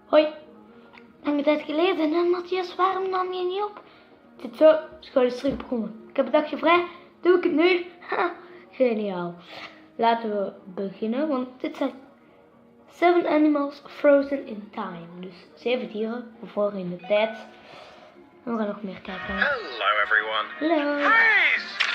Hoi, lange tijd geleden. En Matthias, waarom nam je niet op? Dit zo, school is terug begonnen. Ik heb een dagje vrij, doe ik het nu? Ha, geniaal. Laten we beginnen, want dit zijn 7 animals frozen in time. Dus 7 dieren, bevroren in de tijd. En we gaan nog meer kijken. Hello everyone. Hallo. Please!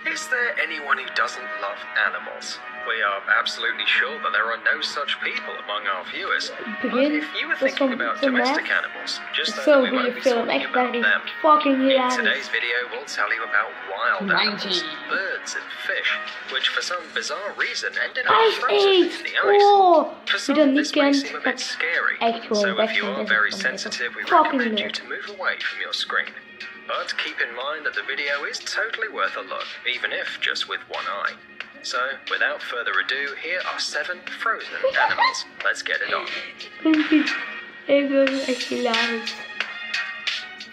Is there anyone who doesn't love animals? We are absolutely sure that there are no such people among our viewers. But if you were thinking about domestic animals, just so that we won't be talking about them, in today's video we'll tell you about wild animals, birds and fish, which for some bizarre reason ended up frozen in the ice. For some this may seem a bit scary, so if you are very sensitive we recommend you to move away from your screen. But keep in mind that the video is totally worth a look, even if just with one eye. So, without further ado, here are 7 frozen animals. Let's get it on.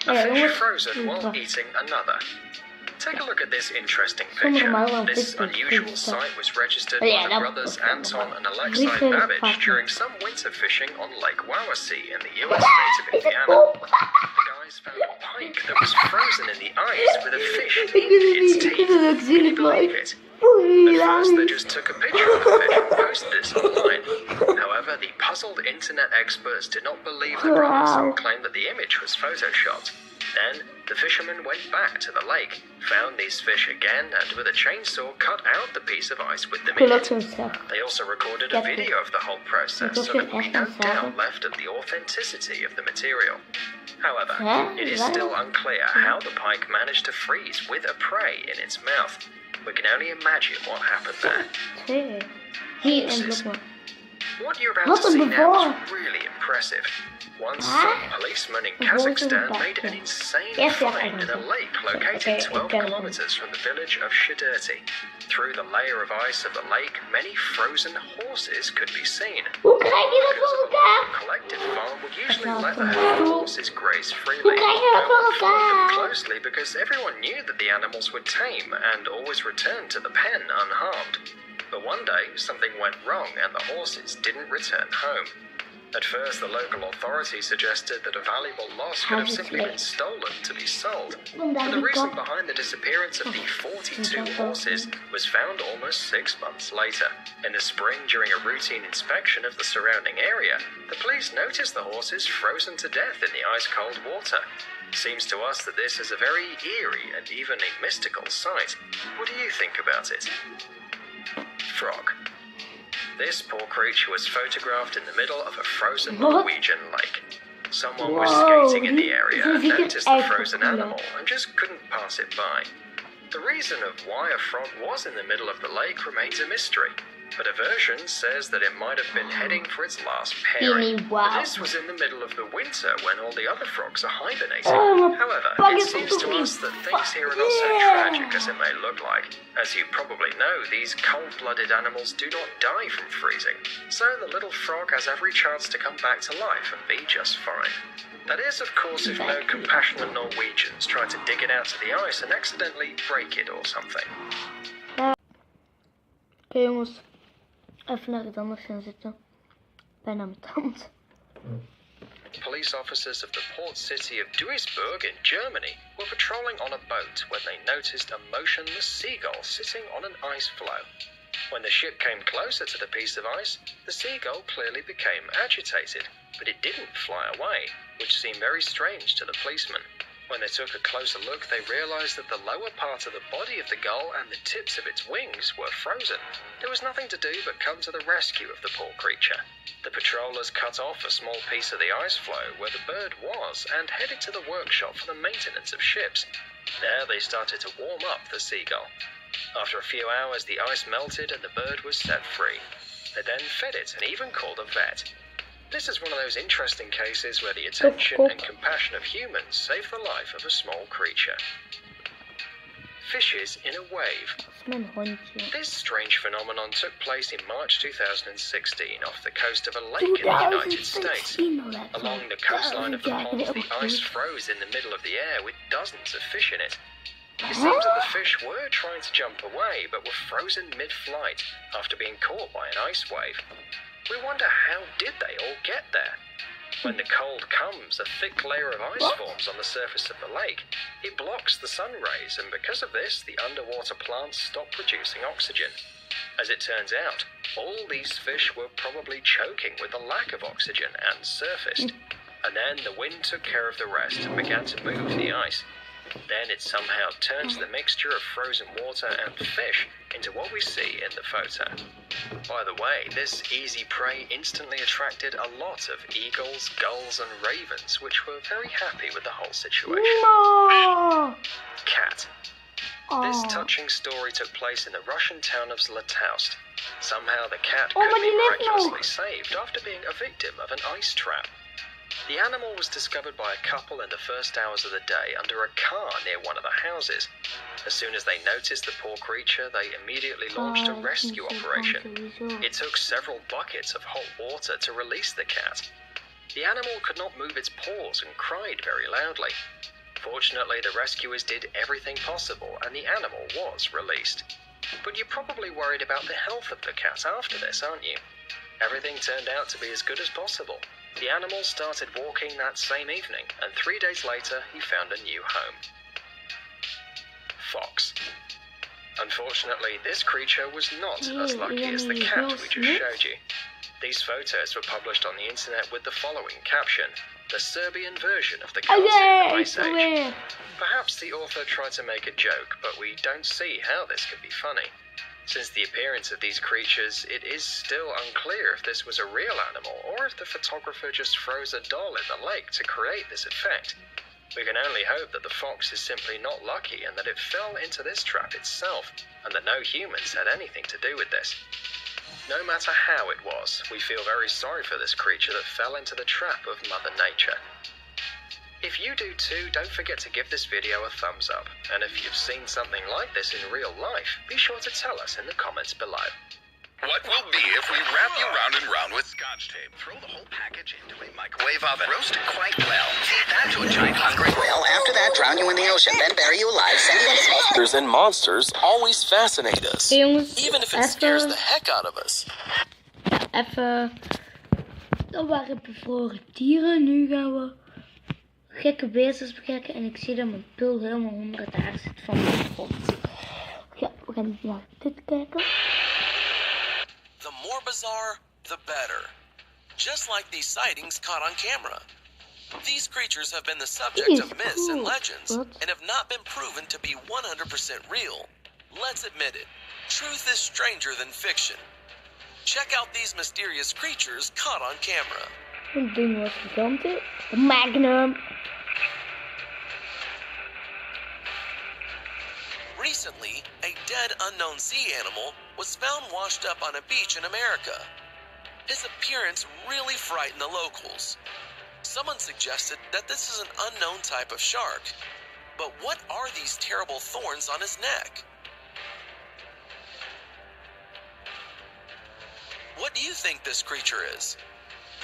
A fish frozen while eating another. Take a look at this interesting picture. This unusual sight was registered by the brothers Anton and Alexei Babbage during some winter fishing on Lake Wawasee in the US state of Indiana. The guys found a pike that was frozen in the ice with a fish in its teeth. Can you believe it? At first they just took a picture of the fish and posted this online. However, the puzzled internet experts did not believe the brothers and claimed that the image was photoshopped. Then, the fishermen went back to the lake, found these fish again, and with a chainsaw cut out the piece of ice with them in it. They also recorded a video of the whole process, so there would be no doubt left of the authenticity of the material. However, it is still unclear how the pike managed to freeze with a prey in its mouth. We can only imagine what happened there. Horses. What you're about to see now is really impressive. Once, some policemen in Kazakhstan made an insane find in a lake located 12 kilometers from the village of Shidurti. Through the layer of ice of the lake, many frozen horses could be seen. Workers of a collective farm would usually let the horses graze freely. No one followed them closely because everyone knew that the animals were tame and always returned to the pen unharmed. But one day, something went wrong and the horses didn't return home. At first, the local authorities suggested that a valuable loss could have simply been stolen to be sold. But the reason behind the disappearance of the 42 horses was found almost 6 months later. In the spring, during a routine inspection of the surrounding area, the police noticed the horses frozen to death in the ice-cold water. Seems to us that this is a very eerie and even a mystical sight. What do you think about it? Frog. This poor creature was photographed in the middle of a frozen Norwegian lake. Someone was skating in the area and noticed the frozen animal and just couldn't pass it by. The reason of why a frog was in the middle of the lake remains a mystery, but a version says that it might have been heading for its last pairing. But this was in the middle of the winter when all the other frogs are hibernating. However, it seems to us that things here are not so tragic as it may look like. As you probably know, these cold-blooded animals do not die from freezing, so the little frog has every chance to come back to life and be just fine. That is, of course, if no compassionate Norwegians try to dig it out of the ice and accidentally break it or something. Oké jongens, even naar iets anders gaan zitten. Bijna mijn tand. Police officers of the port city of Duisburg in Germany were patrolling on a boat when they noticed a motionless seagull sitting on an ice floe. When the ship came closer to the piece of ice, the seagull clearly became agitated, but it didn't fly away, which seemed very strange to the policemen. When they took a closer look, they realized that the lower part of the body of the gull and the tips of its wings were frozen. There was nothing to do but come to the rescue of the poor creature. The patrollers cut off a small piece of the ice floe where the bird was and headed to the workshop for the maintenance of ships. There they started to warm up the seagull. After a few hours, the ice melted and the bird was set free. They then fed it and even called a vet. This is one of those interesting cases where the attention and compassion of humans save the life of a small creature. Fishes in a wave. This strange phenomenon took place in March 2016 off the coast of a lake in the United States. Along the coastline of the pond, the ice froze in the middle of the air with dozens of fish in it. It seems that the fish were trying to jump away, but were frozen mid-flight after being caught by an ice wave. We wonder how did they all get there? When the cold comes, a thick layer of ice forms on the surface of the lake. It blocks the sun rays, and because of this, the underwater plants stop producing oxygen. As it turns out, all these fish were probably choking with the lack of oxygen and surfaced. And then the wind took care of the rest and began to move the ice. Then it somehow turns the mixture of frozen water and fish into what we see in the photo. By the way, this easy prey instantly attracted a lot of eagles, gulls and ravens, which were very happy with the whole situation. No! Cat. This touching story took place in the Russian town of Zlatoust. Somehow the cat could be miraculously saved after being a victim of an ice trap. The animal was discovered by a couple in the first hours of the day under a car near one of the houses. As soon as they noticed the poor creature, they immediately launched a rescue operation. It took several buckets of hot water to release the cat. The animal could not move its paws and cried very loudly. Fortunately, the rescuers did everything possible and the animal was released. But you're probably worried about the health of the cat after this, aren't you? Everything turned out to be as good as possible. The animal started walking that same evening, and 3 days later, he found a new home. Fox. Unfortunately, this creature was not as lucky as the cat we just showed you. These photos were published on the internet with the following caption: "The Serbian version of the cartoon Ice Age." Perhaps the author tried to make a joke, but we don't see how this could be funny. Since the appearance of these creatures, it is still unclear if this was a real animal or if the photographer just froze a doll in the lake to create this effect. We can only hope that the fox is simply not lucky and that it fell into this trap itself, and that no humans had anything to do with this. No matter how it was, we feel very sorry for this creature that fell into the trap of Mother Nature. If you do too, don't forget to give this video a thumbs up, and if you've seen something like this in real life, be sure to tell us in the comments below. What will be if we wrap you round and round with Scotch tape, throw the whole package into a microwave oven, roast it quite well, feed that to a giant hungry whale, after that drown you in the ocean, then bury you alive, send you into space. Monsters and monsters always fascinate us, Jongens, even if it scares the heck out of us. Even, dat waren bevroren dieren. Nu gaan we gekke wezens bekijken en ik zie dat mijn pul helemaal onder het haar zit van mijn grond. Ja, we gaan naar dit kijken. The more bizarre, the better. Just like these sightings caught on camera. These creatures have been the subject of myths and legends and have not been proven to be 100% real. Let's admit it, truth is stranger than fiction. Check out these mysterious creatures caught on camera. Een ding was gigantisch. De Magnum. Recently, a dead unknown sea animal was found washed up on a beach in America. His appearance really frightened the locals. Someone suggested that this is an unknown type of shark. But what are these terrible thorns on his neck? What do you think this creature is?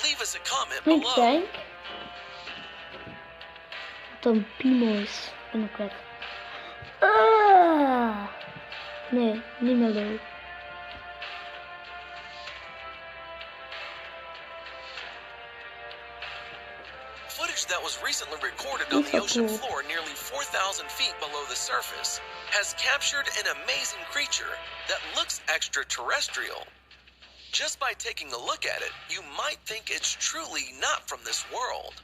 Leave us a comment Ik below. denk dat een piemel is. En ik weet. Nee, niet meer leuk. Footage that was recently recorded on the ocean floor nearly 4,000 feet below the surface has captured an amazing creature that looks extraterrestrial. Just by taking a look at it, you might think it's truly not from this world.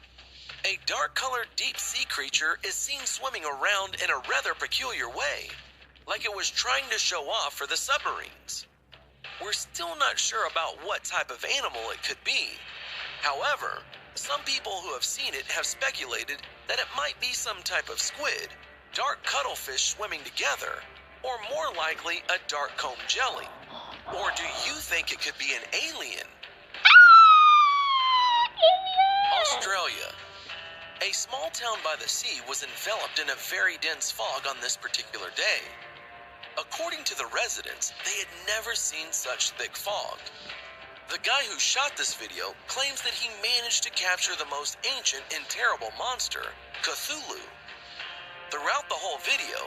A dark-colored deep-sea creature is seen swimming around in a rather peculiar way, like it was trying to show off for the submarines. We're still not sure about what type of animal it could be. However, some people who have seen it have speculated that it might be some type of squid, dark cuttlefish swimming together, or more likely a dark comb jelly. Or do you think it could be an alien? Australia. A small town by the sea was enveloped in a very dense fog on this particular day. According to the residents, they had never seen such thick fog. The guy who shot this video claims that he managed to capture the most ancient and terrible monster, Cthulhu. Throughout the whole video,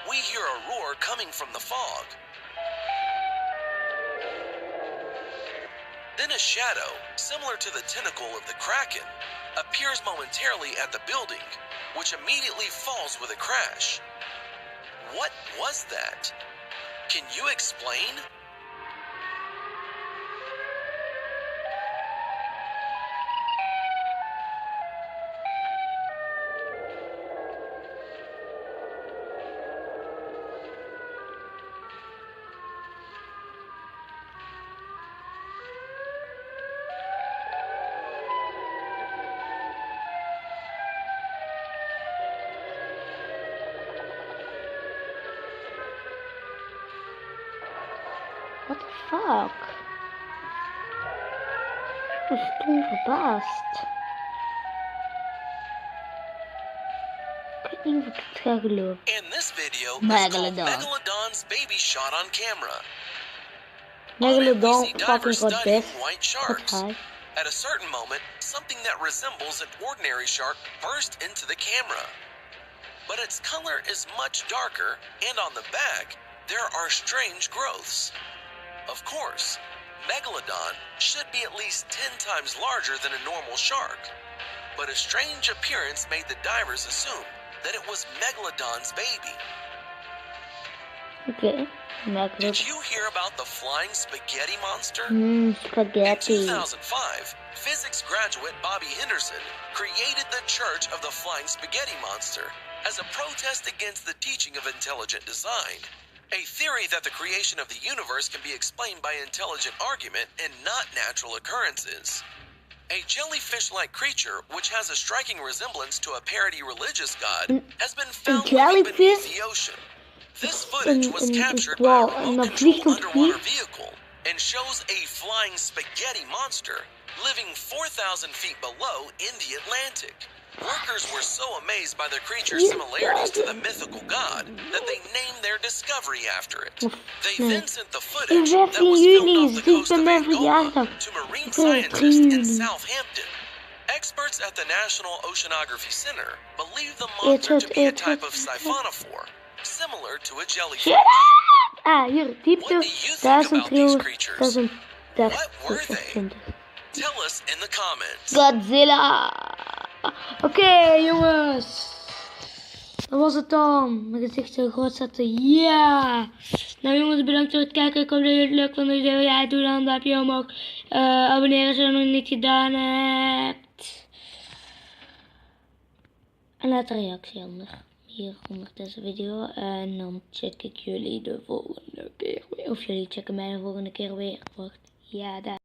we hear a roar coming from the fog. Then a shadow, similar to the tentacle of the Kraken, appears momentarily at the building, which immediately falls with a crash. What was that? Can you explain? What the fuck? Ik ben stom verbaasd. Ik weet niet of ik het ga geloven. And this video is called Megalodon's baby shot on camera. Megalodon divers fucking got studying this. white sharks. Wat hij? At a certain moment, something that resembles an ordinary shark burst into the camera. But its color is much darker, and on the back, there are strange growths. Of course, Megalodon should be at least 10 times larger than a normal shark. But a strange appearance made the divers assume that it was Megalodon's baby. Okay. Did you hear about the flying spaghetti monster? Spaghetti. In 2005, physics graduate Bobby Henderson created the Church of the Flying Spaghetti Monster as a protest against the teaching of intelligent design, a theory that the creation of the universe can be explained by intelligent argument and not natural occurrences. A jellyfish-like creature, which has a striking resemblance to a parody religious god, has been found living beneath the ocean. This footage was captured by a remote-controlled underwater vehicle and shows a flying spaghetti monster living 4,000 feet below in the Atlantic. Workers were so amazed by the creature's similarities to the mythical god that they named their discovery after it. They then sent the footage that was filmed off the coast of Angola to marine scientists in Southampton. Experts at the National Oceanography Center believe the monster to be a type of siphonophore, similar to a jellyfish. Hier, diepte 1330. What were they? Tell us in the comments. Godzilla. Oké, jongens. Dat was het dan. Mijn gezicht zo groot zetten. Ja. Nou jongens, bedankt voor het kijken. Ik hoop dat jullie het leuk vonden. Ja, doe dan een duimpje omhoog. Abonneren als je dat nog niet gedaan hebt. En laat een reactie hier onder deze video. En dan check ik jullie de volgende keer weer. Of jullie checken mij de volgende keer weer. Wacht. Ja, daar.